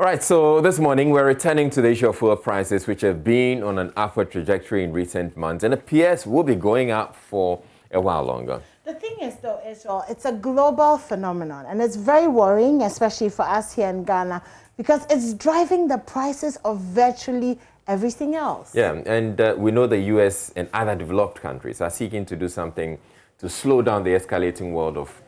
All right, so this morning we're returning to the issue of fuel prices, which have been on an upward trajectory in recent months and appears will be going up for a while longer. The thing is, though, Israel, it's a global phenomenon, and it's very worrying, especially for us here in Ghana, because it's driving the prices of virtually everything else. Yeah, and we know the U.S. and other developed countries are seeking to do something to slow down the escalating world of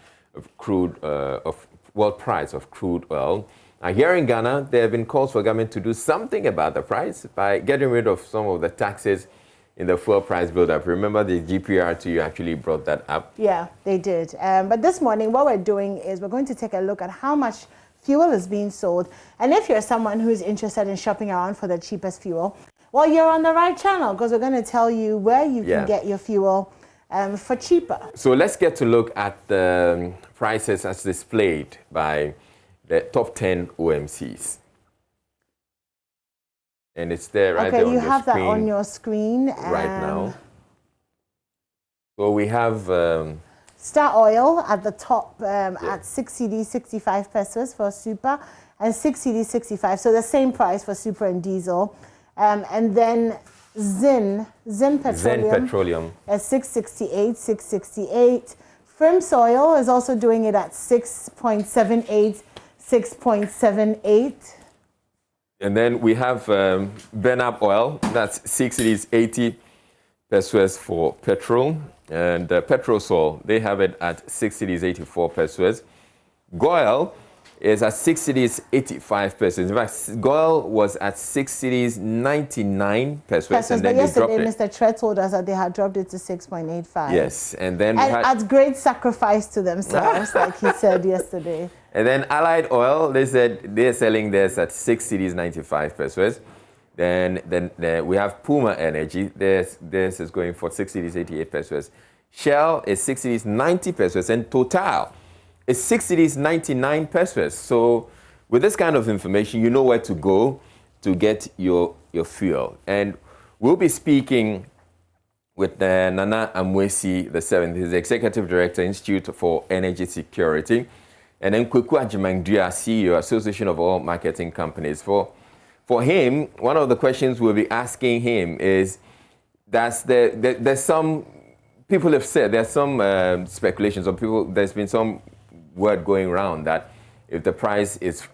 world price of crude oil. Here in Ghana, there have been calls for government to do something about the price by getting rid of some of the taxes in the fuel price build-up. Remember the GPR2 actually brought that up? Yeah, they did. But this morning, what we're doing is we're going to take a look at how much fuel is being sold. And if you're someone who's interested in shopping around for the cheapest fuel, well, you're on the right channel, because we're going to tell you where you can get your fuel for cheaper. So let's get to look at the prices as displayed by the top 10 OMCs. And it's there right there on your screen. Okay, you have that on your screen. Right now. So we have... Star Oil at the top at 6 cedis 65 pesos for super and 6 cedis 65. So the same price for super and diesel. And then Zin Petroleum at 668, 668. Frims Oil is also doing it at 6.78, 6.78. And then we have Benab Oil, that's 6 cedis 80 pesos for petrol. And Petrosol, they have it at 6 cedis 84 pesos. Goil is at 6 cedis 85 pesos. In fact, Goil was at 6 cedis 99 pesos. And then but yesterday, Mr. Tret told us that they had dropped it to 6.85. Yes, and then at great sacrifice to themselves, like he said yesterday. And then Allied Oil, they said they're selling theirs at 6 cedis 95 pesos. Then we have Puma Energy. This is going for 6 cedis 88 pesos. Shell is 6 cedis 90 pesos. And Total is 6 cedis 99 pesos. So with this kind of information, you know where to go to get your fuel. And we'll be speaking with Nana Amwesi the 7th. He's the Executive Director, Institute for Energy Security. And then Kweku Ajimangdua, CEO, Association of Oil Marketing Companies. For him, one of the questions we'll be asking him is, there's some, people have said, there's some speculations, or there's been some word going around that if the price is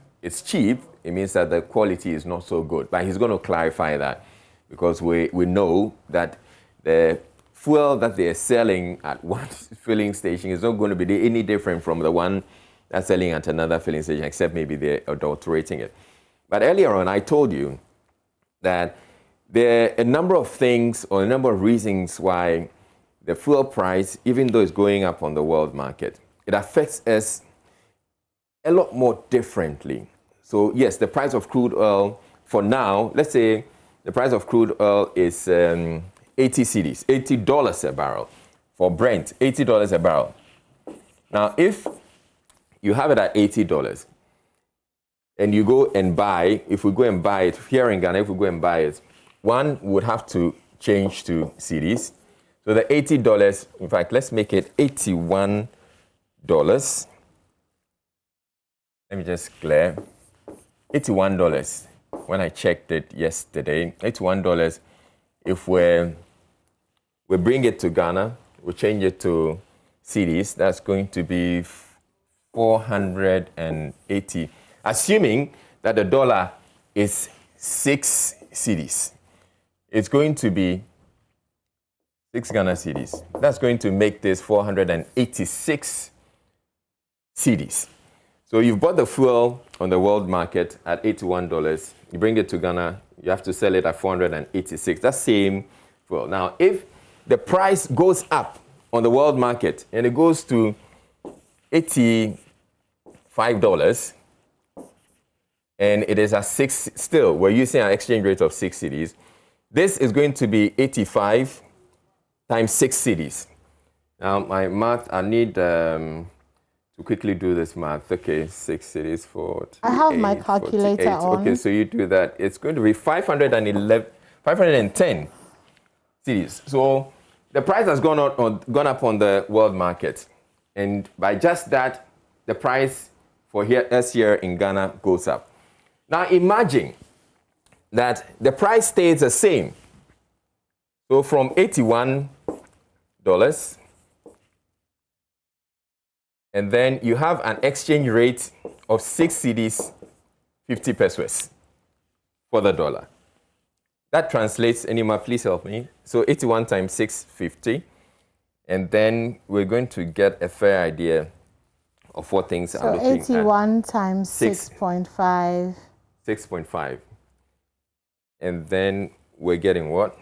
cheap, it means that the quality is not so good. But he's going to clarify that, because we know that the fuel that they're selling at one filling station is not going to be any different from the one that's selling at another filling station, except maybe they're adulterating it. But earlier on, I told you that there are a number of things or a number of reasons why the fuel price, even though it's going up on the world market, it affects us a lot more differently. So yes, the price of crude oil for now, let's say the price of crude oil is 80 cedis, $80 a barrel. For Brent, $80 a barrel. Now, if you have it at $80, and you go and buy, if we go and buy it here in Ghana, if we go and buy it, one would have to change to cedis. So the $80, in fact, let's make it $81. Let me just clear. $81 when I checked it yesterday. $81. If we bring it to Ghana, we change it to cedis, that's going to be 480. Assuming that the dollar is 6 cedis, it's going to be 6 Ghana cedis. That's going to make this 486 cedis. So you've bought the fuel on the world market at $81. You bring it to Ghana, you have to sell it at 486. That's same fuel. Now, if the price goes up on the world market and it goes to $85, and it is at 6 still, we're using an exchange rate of 6 cedis. This is going to be 85 times 6 cedis. Now, my math, I need to quickly do this math. Okay, 6 cedis for... I have my calculator on. Okay, so you do that. It's going to be 510 cedis. So the price has gone up on the world market. And by just that, the price for us here in Ghana goes up. Now imagine that the price stays the same. So from $81, and then you have an exchange rate of 6 cedis 50 pesos for the dollar. That translates, Enima, please help me. So 81 times 650. And then we're going to get a fair idea of what things are looking at. So 81 times 6.5. 6.5. And then we're getting what?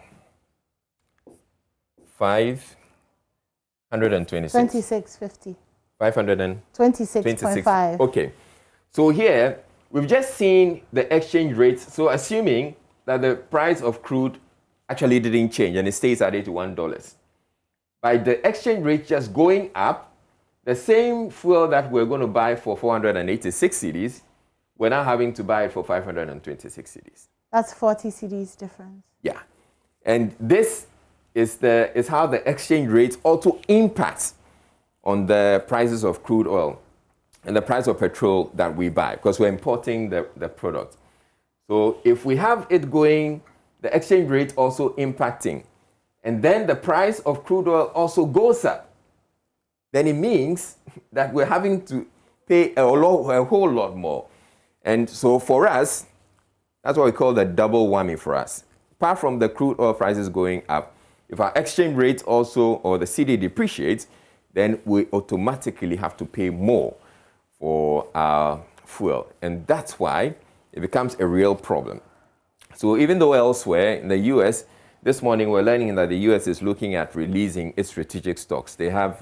526. 26.50. 526.5. Okay. So here, we've just seen the exchange rates. So assuming that the price of crude actually didn't change and it stays at $81. By the exchange rate just going up, the same fuel that we're going to buy for 486 cedis, we're now having to buy it for 526 cedis. That's 40 cedis difference. Yeah. And this is how the exchange rate also impacts on the prices of crude oil and the price of petrol that we buy, because we're importing the product. So if we have it going, the exchange rate also impacting, and then the price of crude oil also goes up, then it means that we're having to pay a whole lot more. And so for us, that's what we call the double whammy for us. Apart from the crude oil prices going up, if our exchange rate also, or the cedi depreciates, then we automatically have to pay more for our fuel. And that's why it becomes a real problem. So even though elsewhere in the US, this morning we're learning that the US is looking at releasing its strategic stocks. They have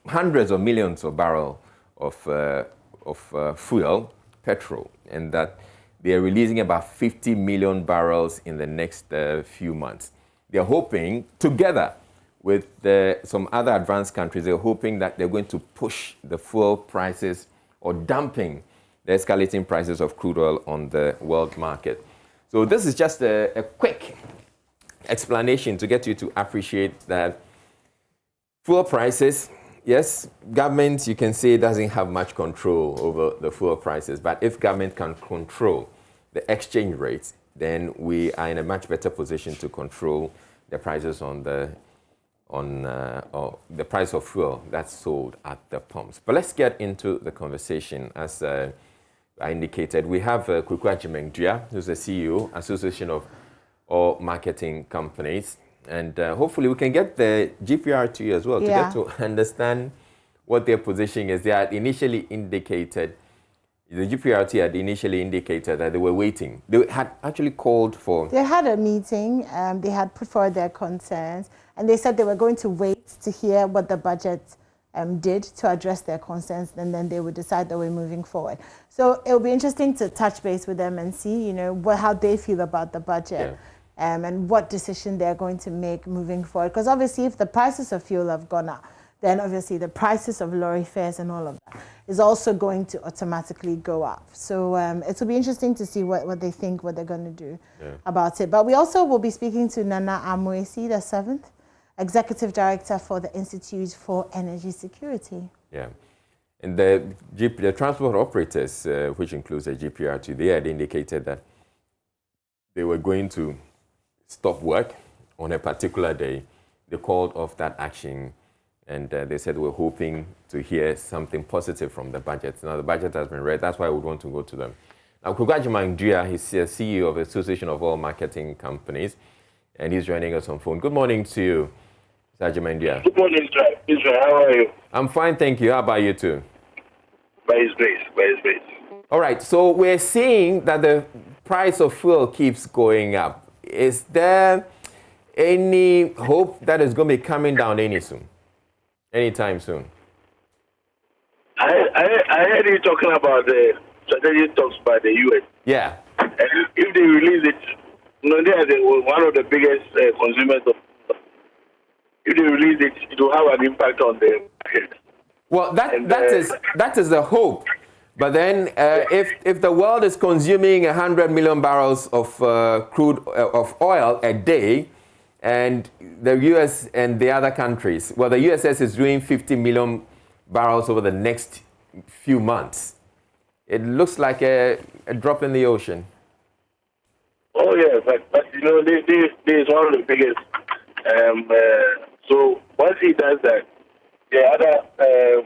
hundreds of millions of barrels of fuel, petrol, and that they are releasing about 50 million barrels in the next few months. They're hoping, together with some other advanced countries, they're hoping that they're going to push the fuel prices or dumping the escalating prices of crude oil on the world market. So this is just a quick explanation to get you to appreciate that fuel prices, yes, government, you can say, doesn't have much control over the fuel prices, but if government can control the exchange rates, then we are in a much better position to control the prices on the price of fuel that's sold at the pumps. But let's get into the conversation. As I indicated, we have Kwaku Agyeman-Duah, who's the CEO, Association of All Marketing Companies. And hopefully we can get the GPRT as well to get to understand what their position is. They had initially indicated, the GPRT had initially indicated that they were waiting. They had actually called for... They had a meeting, they had put forward their concerns, and they said they were going to wait to hear what the budget did to address their concerns, and then they would decide that we're moving forward. So it'll be interesting to touch base with them and see, you know, how they feel about the budget. And what decision they're going to make moving forward. Because obviously if the prices of fuel have gone up, then obviously the prices of lorry fares and all of that is also going to automatically go up. So it will be interesting to see what they think, what they're going to do about it. But we also will be speaking to Nana Amoesi, the 7th Executive Director for the Institute for Energy Security. Yeah. And the transport operators, which includes the GPRT, they had indicated that they were going to stop work on a particular day. They called off that action, and they said we're hoping to hear something positive from the budget. Now the budget has been read, that's why we want to go to them. Now Kwaku Agyeman-Duah, he's the CEO of the Association of All Marketing Companies, and he's joining us on phone. Good morning to you, Mr. Agyeman-Duah. Good morning, Israel. How are you? I'm fine, thank you. How about you too? By His grace, by His grace. All right, so we're seeing that the price of fuel keeps going up. Is there any hope that it's going to be coming down anytime soon? I heard you talking about the strategic talks by the U.S. Yeah. And if they release it, you know, they are one of the biggest consumers of. If they release it, it will have an impact on the market. Well, that is the hope. But then, if the world is consuming 100 million barrels of of oil a day, and the U.S. and the other countries, well, the U.S. is doing 50 million barrels over the next few months. it looks like a drop in the ocean. Oh yeah, but you know, this is one of the biggest. So once he does that, the other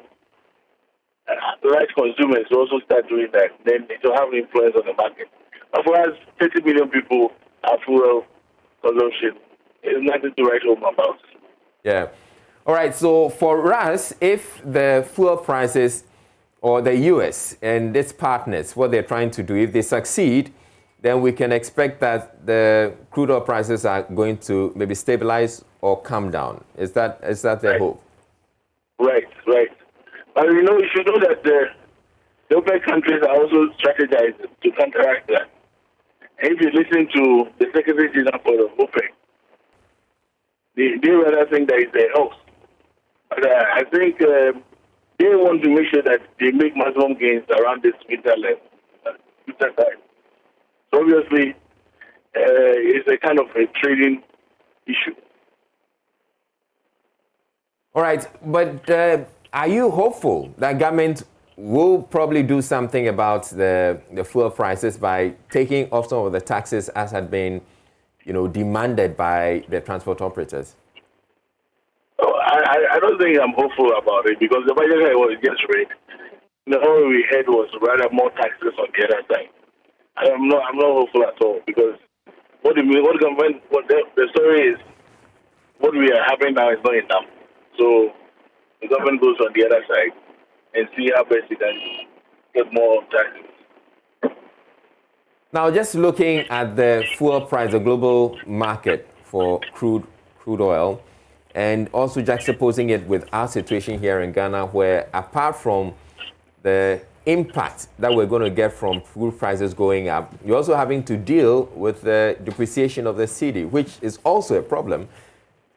large consumers also start doing that. Then it will have an influence on the market. As far as 30 million people have fuel consumption, there's nothing to write home about. Yeah. All right. So for us, if the fuel prices or the U.S. and its partners, what they're trying to do, if they succeed, then we can expect that the crude oil prices are going to maybe stabilize or come down. Is that their hope? Right. But you know, you should know that the OPEC countries are also strategizing to counteract that. And if you listen to the Secretary General for the OPEC, they rather think that it's their health. But I think they want to make sure that they make maximum gains around this winter time. So obviously, it's a kind of a trading issue. All right, but are you hopeful that government will probably do something about the fuel prices by taking off some of the taxes as had been, demanded by the transport operators? Oh, I don't think I'm hopeful about it because the budget was just read. All we had was rather more taxes on the other side. I'm not hopeful at all because the story is what we are having now is not enough. So the government goes on the other side and see how best it can get more taxes. Now, just looking at the fuel price, the global market for crude oil, and also juxtaposing it with our situation here in Ghana, where apart from the impact that we're going to get from crude prices going up, you're also having to deal with the depreciation of the cedi, which is also a problem,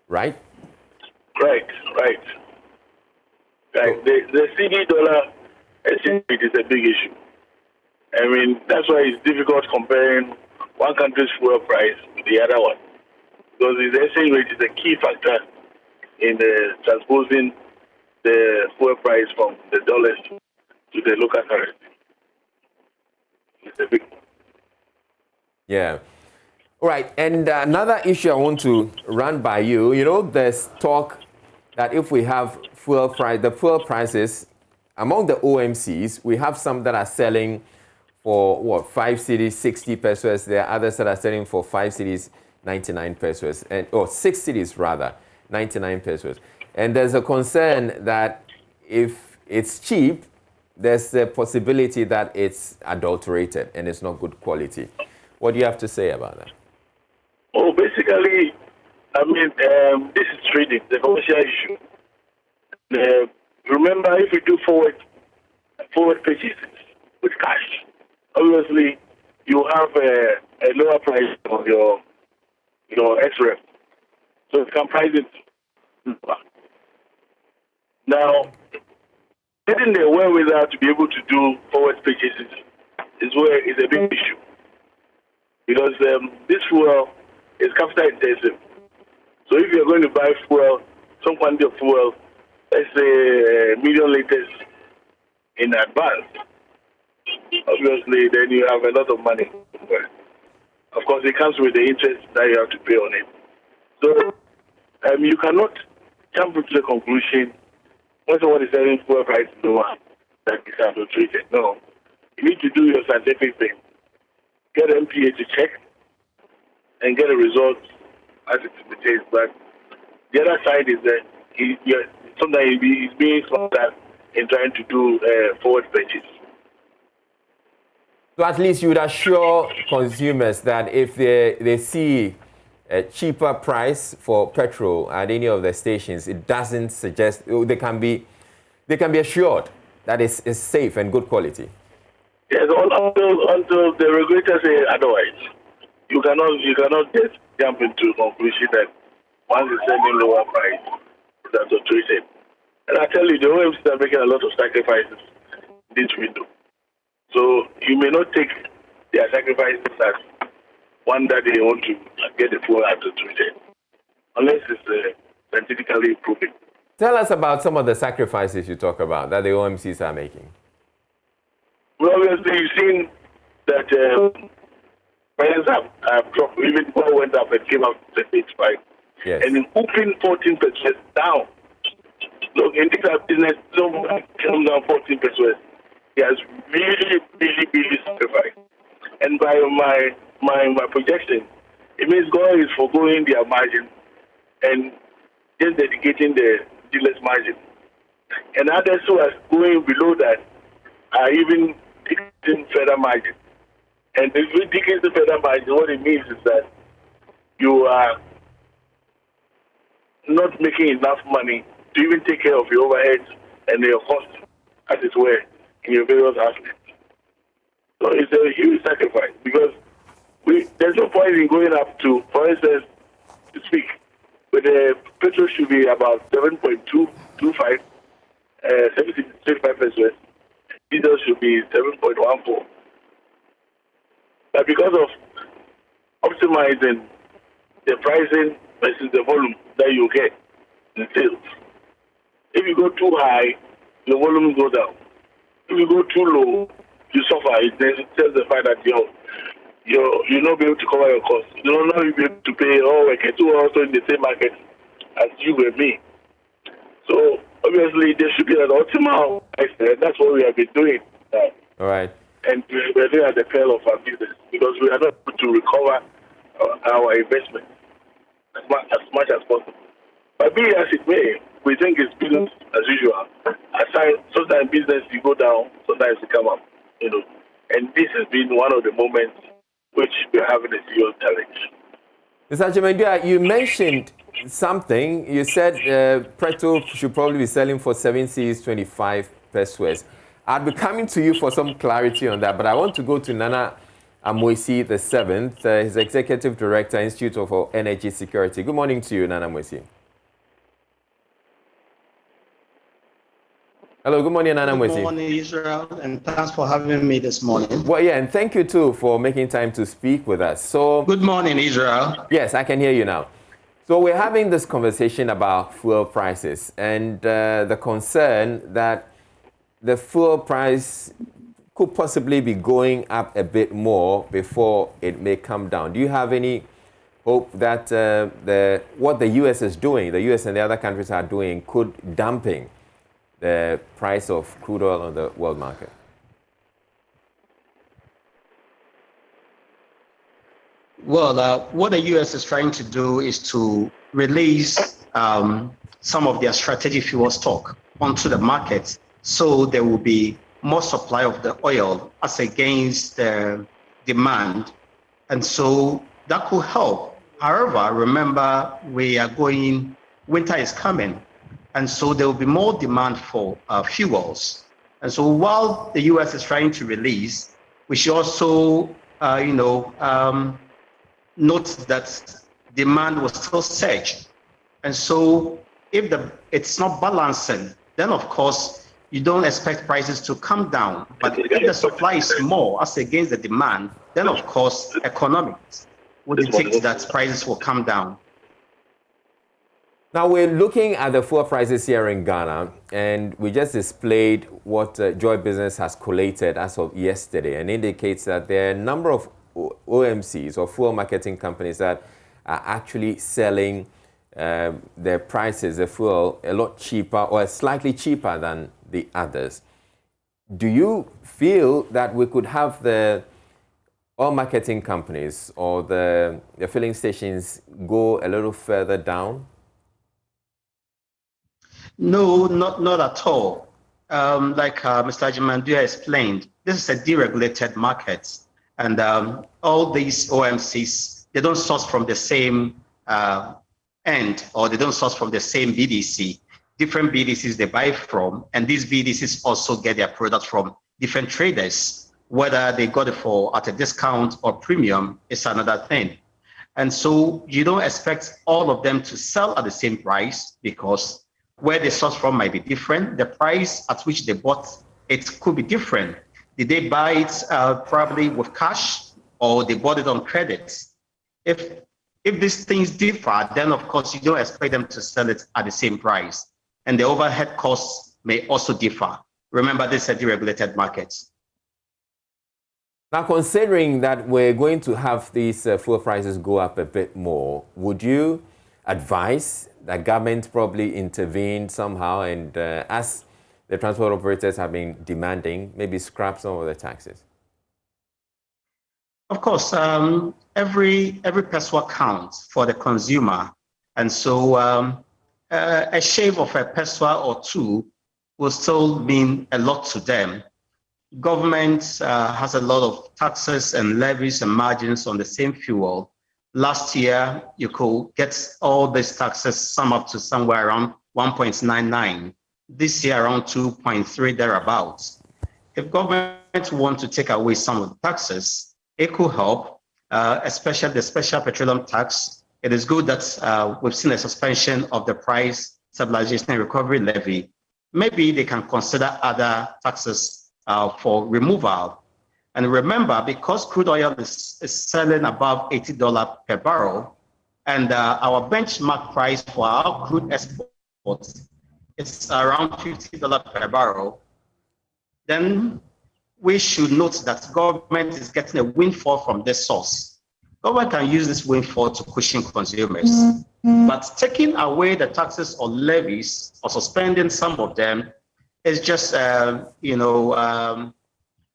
right? Right. The cedi dollar exchange rate is a big issue. I mean, that's why it's difficult comparing one country's fuel price with the other one. Because the exchange rate is a key factor in transposing the fuel price from the dollars to the local currency. It's a big one. Yeah. All right. And another issue I want to run by you, there's talk that if we have the fuel prices among the OMCs, we have some that are selling for 5 cedis, 60 pesos. There are others that are selling for 5 cedis, 99 pesos, or 6 cedis rather, 99 pesos. And there's a concern that if it's cheap, there's a possibility that it's adulterated and it's not good quality. What do you have to say about that? Oh, basically, I mean, this is trading, the commercial issue. Remember, if you do forward purchases with cash, obviously you have a lower price of your XREF, so you can price it lower. Now, getting the wherewithal to be able to do forward purchases is a big issue because this fuel is capital intensive. So if you're going to buy fuel, some quantity of fuel, let's say 1 million liters in advance, obviously then you have a lot of money. Of course, it comes with the interest that you have to pay on it. So you cannot jump into the conclusion when someone is selling fuel price lower that is adulterated. No. You need to do your scientific thing. Get MPA to check and get a result as it is the case. But the other side is that sometimes he's being smarter in trying to do forward purchase. So at least you would assure consumers that if they see a cheaper price for petrol at any of the stations, it doesn't suggest they can be assured that it's safe and good quality. Yes, until the regulators say otherwise, you cannot just jump into a conclusion that once it's selling lower price, that's adulterated. And I tell you, the OMCs are making a lot of sacrifices in this window. So you may not take their sacrifices as one that they want to get the fuel adulterated, unless it's scientifically proven. Tell us about some of the sacrifices you talk about that the OMCs are making. Well, obviously, you've seen that prices have dropped. Even oil went up and came up to 85. Yes. And in open 14% down. Look, in this business, someone comes down 14%. He has really, really, really sacrificed. And by my projection, it means God is foregoing their margin and just dedicating the dealer's margin. And others who are going below that are even decreasing further margin. And if you decrease the further margin, what it means is that you are not making enough money to even take care of your overheads and your costs, as it were, in your various aspects. So it's a huge sacrifice because there's no point in going up to, for instance, to speak, but the petrol should be about 7.225, 75%. Diesel should be 7.14. But because of optimizing the pricing versus the volume that you get in sales, if you go too high, the volume go down. If you go too low, you suffer. It tells the fact that you'll not be able to cover your costs. You'll not be able to pay all workers who are also in the same market as you and me. So obviously there should be an optimal price there. That's what we have been doing now. All right. And we're doing at the peril of our business because we are not able to recover our investment as much as possible. But be as it may, we think it's business as usual. Sometimes business you go down, sometimes you come up, And this has been one of the moments which we're having a serious challenge. Mr. Jemendua, you mentioned something. You said petrol should probably be selling for 7 Cs 25 pesos. I'll be coming to you for some clarity on that, but I want to go to Nana Amoisi the 7th. He's Executive Director, Institute for Energy Security. Good morning to you, Nana Amoisi. Hello, good morning, Nana Amoisi. Good morning, Israel, and thanks for having me this morning. Well, yeah, and thank you too for making time to speak with us. So, good morning, Israel. Yes, I can hear you now. So we're having this conversation about fuel prices and the concern that the fuel price could possibly be going up a bit more before it may come down. Do you have any hope that what the U.S. is doing, the U.S. and the other countries are doing, could dampen the price of crude oil on the world market? Well, what the U.S. is trying to do is to release some of their strategic fuel stock onto the market, so there will be more supply of the oil as against the demand. And so that could help. However, remember, winter is coming. And so there will be more demand for fuels. And so while the U.S. is trying to release, we should also, note that demand will still surge. And so if it's not balancing, then of course, you don't expect prices to come down. But if the supply is more as against the demand, then of course, economics would dictate that prices will come down. Now we're looking at the fuel prices here in Ghana, and we just displayed what Joy Business has collated as of yesterday, and indicates that there are a number of OMCs or fuel marketing companies that are actually selling their prices, the fuel, a lot cheaper or slightly cheaper than the others. Do you feel that we could have the oil marketing companies or the filling stations go a little further down? No, not at all. Like Mr. Jemendua explained, this is a deregulated market, and all these OMCs, they don't source from the same end, or they don't source from the same BDC. Different BDCs they buy from, and these BDCs also get their products from different traders. Whether they got it at a discount or premium is another thing. And so you don't expect all of them to sell at the same price, because where they source from might be different. The price at which they bought it could be different. Did they buy it probably with cash, or they bought it on credit? If these things differ, then of course you don't expect them to sell it at the same price. And the overhead costs may also differ. Remember, this is a deregulated market. Now, considering that we're going to have these fuel prices go up a bit more, would you advise that government probably intervene somehow and, as the transport operators have been demanding, maybe scrap some of the taxes? Of course, every peso counts for the consumer, and so a shave of a peso or two will still mean a lot to them. Government has a lot of taxes and levies and margins on the same fuel. Last year, you could get all these taxes sum up to somewhere around 1.99. This year, around 2.3 thereabouts. If government want to take away some of the taxes, it could help, especially the special petroleum tax. It is good that we've seen a suspension of the price stabilization and recovery levy. Maybe they can consider other taxes for removal. And remember, because crude oil is selling above $80 per barrel, and our benchmark price for our crude exports is around $50 per barrel, then we should note that government is getting a windfall from this source. Government can use this windfall to cushion consumers. But taking away the taxes or levies or suspending some of them is just,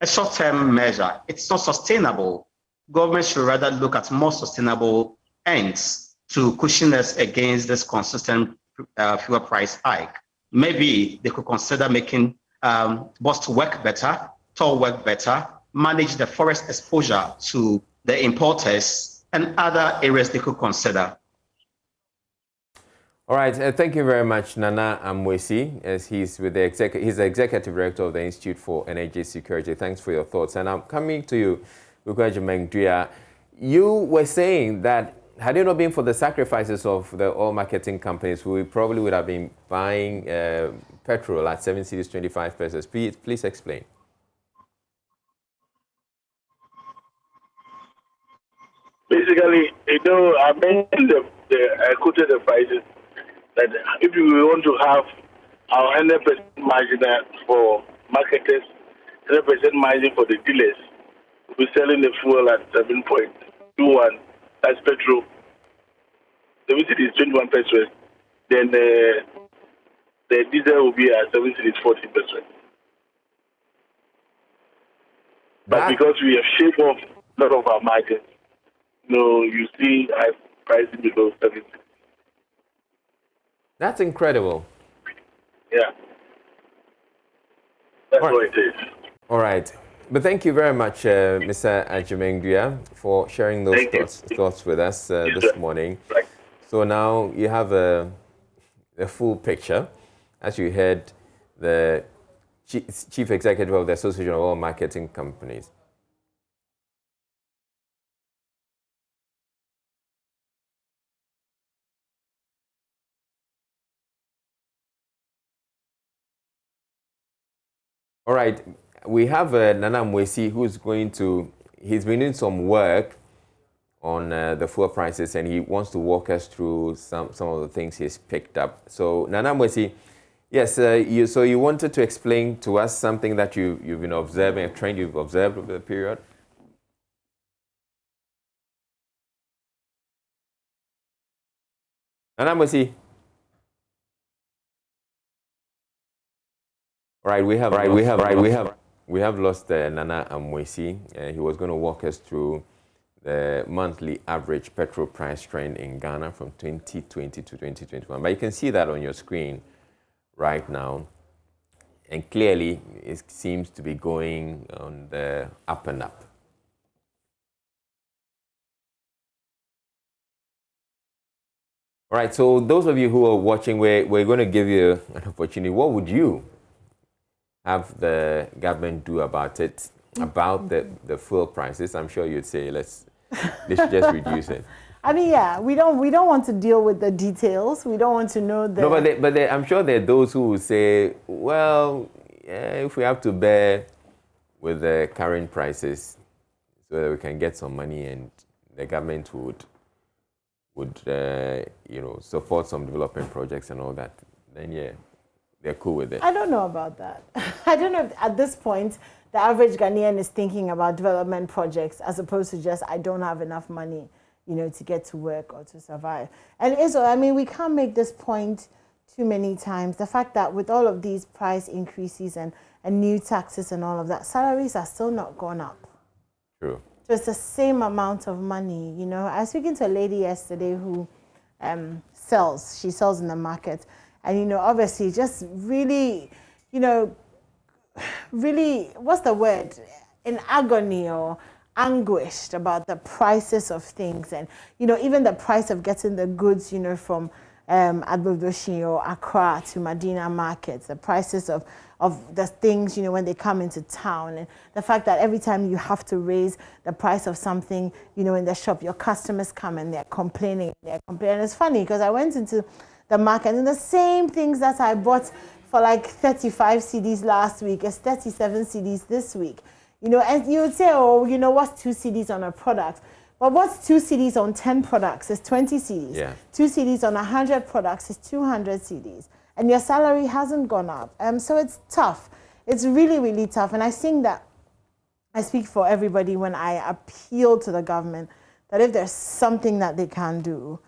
a short-term measure. It's not sustainable. Government should rather look at more sustainable ends to cushion us against this consistent fuel price hike. Maybe they could consider making bus work better, toll work better, manage the forest exposure to the importers, and other areas they could consider. All right, thank you very much, Nana Amwesi, as he's with the he's the executive director of the Institute for Energy Security. Thanks for your thoughts. And I'm coming to you, Bukaji Mengdria. You were saying that had it not been for the sacrifices of the oil marketing companies, we probably would have been buying petrol at 7 cedis 25 pesos. Please explain. Basically, I mentioned I quoted the prices that if we want to have our 100% margin for marketers, 100% margin for the dealers, we're selling the fuel at 7.21. That's petrol. The city is 21 pesos. Then the diesel will be at 7 cities 14 pesos. But because we have shaved off a lot of our margins, you see pricing below 7 cities. That's incredible. Yeah. That's what it is. All right. But thank you very much, Mr. Ajimengria, for sharing those thoughts with us this morning. Right. So now you have a full picture. As you heard, the Chief Executive of the Association of Oil Marketing Companies. All right, we have Nana Mwesi he's been doing some work on the fuel prices, and he wants to walk us through some of the things he's picked up. So Nana Mwesi, yes, you wanted to explain to us something that you've been observing, a trend you've observed over the period? Nana Mwesi. Right, we have lost Nana Amwesi. He was going to walk us through the monthly average petrol price trend in Ghana from 2020 to 2021. But you can see that on your screen right now. And clearly, it seems to be going on the up and up. All right, so those of you who are watching, we're going to give you an opportunity. What would you have the government do about it, about the fuel prices? I'm sure you'd say, let's just reduce it. I mean, yeah, we don't want to deal with the details. We don't want to know the... No, but I'm sure there are those who will say, well, yeah, if we have to bear with the current prices so that we can get some money and the government would support some development projects and all that, then yeah, they're cool with it. I don't know about that. I don't know if at this point the average Ghanaian is thinking about development projects as opposed to just, I don't have enough money, to get to work or to survive. And Izzo, I mean, we can't make this point too many times. The fact that with all of these price increases and new taxes and all of that, salaries are still not gone up. True. So it's the same amount of money, I was speaking to a lady yesterday who sells. She sells in the market. And, obviously just really, really, what's the word? In agony or anguished about the prices of things. And, even the price of getting the goods, from Agbodoshi or Accra to Medina markets, the prices of the things, when they come into town, and the fact that every time you have to raise the price of something, in the shop, your customers come and they're complaining. It's funny because I went into the market and the same things that I bought for like 35 CDs last week is 37 CDs this week. And you would say, oh, what's 2 CDs on a product? But what's 2 CDs on 10 products is 20 CDs. Yeah. 2 CDs on 100 products is 200 CDs. And your salary hasn't gone up. So it's tough. It's really, really tough. And I think that I speak for everybody when I appeal to the government that if there's something that they can do,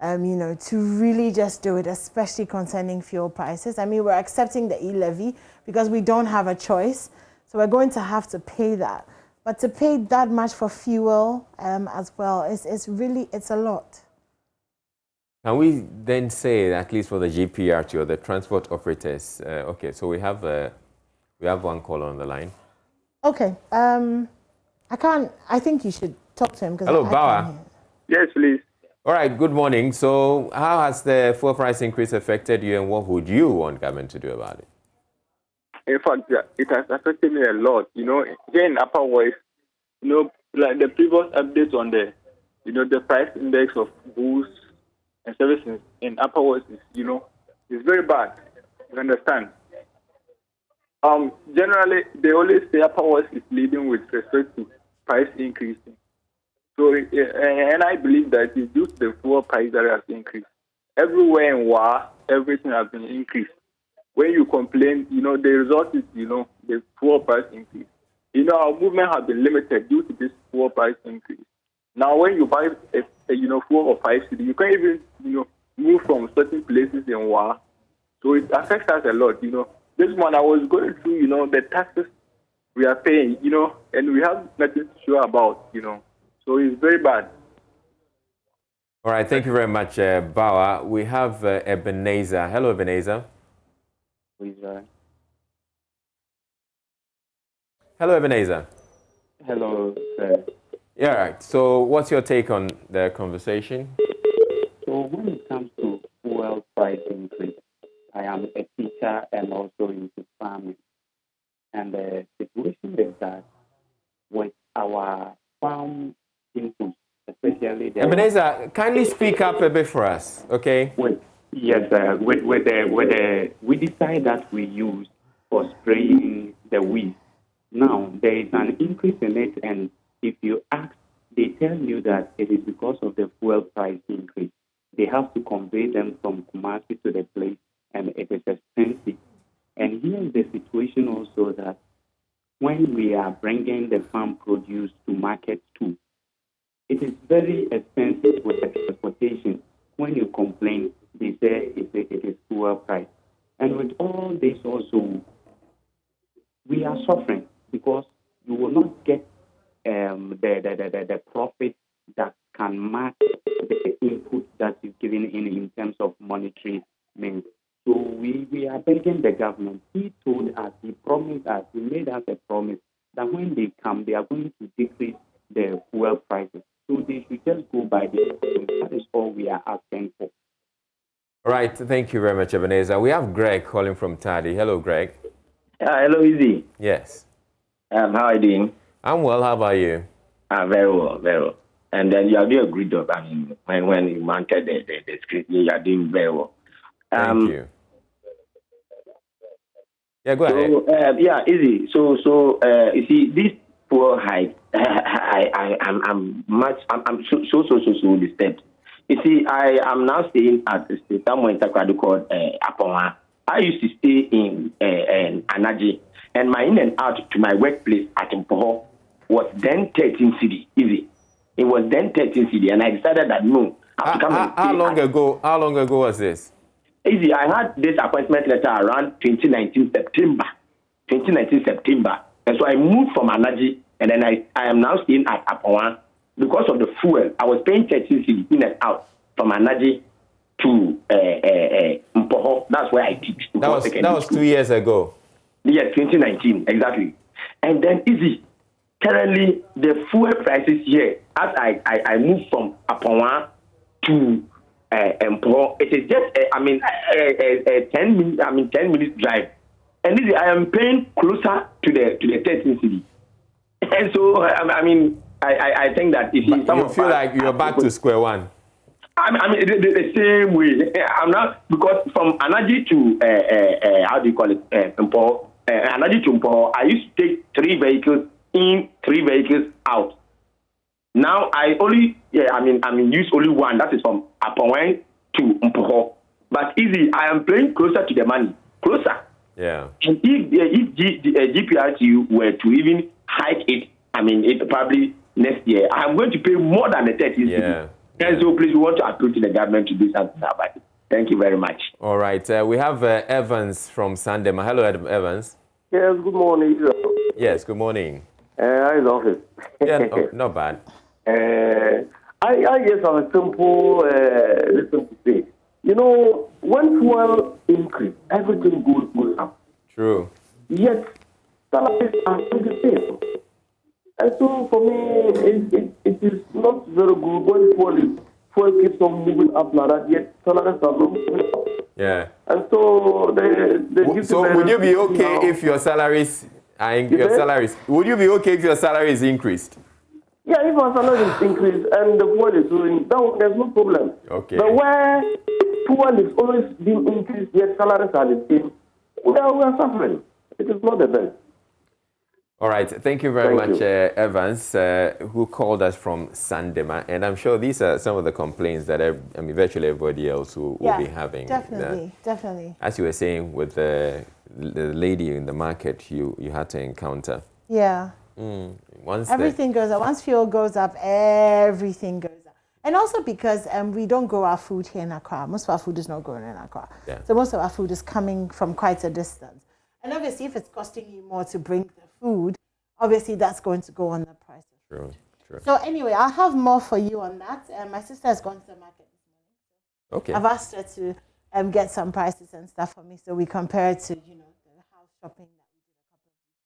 to really just do it, especially concerning fuel prices. I mean, we're accepting the e-levy because we don't have a choice. So we're going to have to pay that. But to pay that much for fuel as well, it's a lot. Can we then say, at least for the GPRT or the transport operators, okay, so we have one caller on the line. Okay. I think you should talk to him. Hello, Bauer. Yes, please. All right, good morning. So how has the fuel price increase affected you and what would you want government to do about it? In fact, it has affected me a lot. Here in Upper West, like the previous update on the price index of goods and services in Upper West is, is very bad. You understand? Generally, they always say Upper West is leading with respect to price increasing. So, and I believe that it's due to the fuel price that has increased. Everywhere in WA, everything has been increased. When you complain, the result is, the fuel price increase. Our movement has been limited due to this fuel price increase. Now, when you buy a fuel of 5 cedi, you can't even, move from certain places in WA. So it affects us a lot, This one, I was going through, the taxes we are paying, and we have nothing to show about, So it's very bad. All right, thank you very much, Bauer. We have Ebenezer. Hello, Ebenezer. Hello, Ebenezer. Hello, sir. Yeah, right. So what's your take on the conversation? So when it comes to fuel price increase, I am a teacher and also into farming. And the situation is that with our farm inputs, especially the... Ebenezer, kindly speak up a bit for us, okay? Yes, with the weedicide that we use for spraying the weeds, now there is an increase in it, and if you ask, they tell you that it is because of the fuel price increase. They have to convey them from Kumasi to the place, and it is expensive. And here is the situation also that when we are bringing the farm produce to market too, it is very expensive with the transportation. When you complain, they say it is fuel price. And with all this also, we are suffering because you will not get the profit that can match the input that is given in terms of monetary means. So we are begging the government. He told us, he promised us, he made us a promise that when they come, they are going to decrease the fuel prices. So they should just go by the that is all we are asking for. All right, thank you very much, Ebenezer. We have Greg calling from Tadi. Hello, Greg. Hello, Izzy. Yes. How are you doing? I'm well. How about you? Very well, very well. And then you are doing a great job. I mean, when you mounted the script, you are doing very well. Thank you. Yeah, go ahead. Yeah, Izzy. So you see, this poor hike, I'm so disturbed. You see, I am now staying at somewhere in Takradu called Aponga. I used to stay in Anaji, and my in and out to my workplace at Mpoho was then 13 cedi. Easy. It was then 13 cedi, and I decided that no. How long ago was this? Easy. I had this appointment letter around 2019 September. And so I moved from Anaji, and then I am now staying at Apawan because of the fuel. I was paying 13 cedi in and out from Anaji to Mpoho. That's where I teach. That was 2 years ago. Yes, 2019, exactly. And then easy. Currently, the fuel prices here, as I moved from Apawan to Mpoho, it is just 10 minutes drive. And easy, I am paying closer to the 13 city. And so I think that if you feel like you're back to square one. I mean the same way. I'm not, because from Anaji to how do you call it, Mpoho, Anaji to Mpoho, I used to take 3 vehicles in, 3 vehicles out. Now I only use only one. That is from Apawan to Mpoho. But easy, I am paying closer to the money, closer. Yeah. And if GPRTU were to even hike it, it probably next year, I'm going to pay more than the 30. Yeah. And so please, we want to appeal to the government to do something about it. Thank you very much. All right. We have Evans from Sandema. Hello, Evans. Yes, good morning. Yes, good morning. How is the office? Yeah, not bad. I just have a simple listen to say. You know, when fuel increase, everything goes up. True. Yet, salaries are still the same. And so, for me, it is not very good when fuel keeps on moving up like that, yet salaries are not moving up. Yeah. And so, so would you be okay if your salaries would you be okay if your salary is increased? Yeah, if our salary is increased and the fuel is doing, there's no problem. Okay. But where fuel is always being increased, yet salaries are the same, we are suffering. It is not the best. All right. Thank you very much, Evans, who called us from Sandema. And I'm sure these are some of the complaints that virtually everybody else will be having. Definitely. As you were saying with the lady in the market you had to encounter. Yeah. Everything goes up. Once fuel goes up, everything goes up. And also because we don't grow our food here in Accra. Most of our food is not grown in Accra. Yeah. So most of our food is coming from quite a distance. And obviously, if it's costing you more to bring the food, obviously that's going to go on the price. True. So anyway, I'll have more for you on that. My sister has gone to the market this morning. Okay. I've asked her to get some prices and stuff for me, so we compare it to, the house shopping that we did a couple of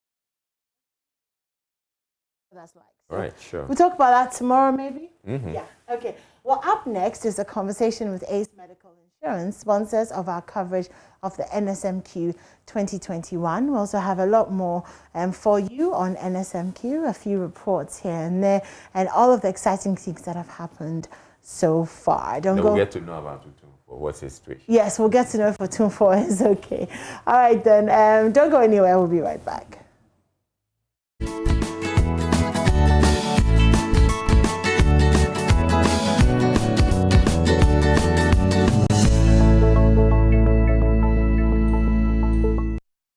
weeks ago. That's like. So all right, sure. We'll talk about that tomorrow, maybe? Mm-hmm. Yeah, okay. Well, up next is a conversation with Ace Medical Insurance, sponsors of our coverage of the NSMQ 2021. We also have a lot more for you on NSMQ, a few reports here and there, and all of the exciting things that have happened so far. We'll get to know about Utumfo. What's his situation? Yes, we'll get to know if Utumfo is okay. All right, then. Don't go anywhere. We'll be right back.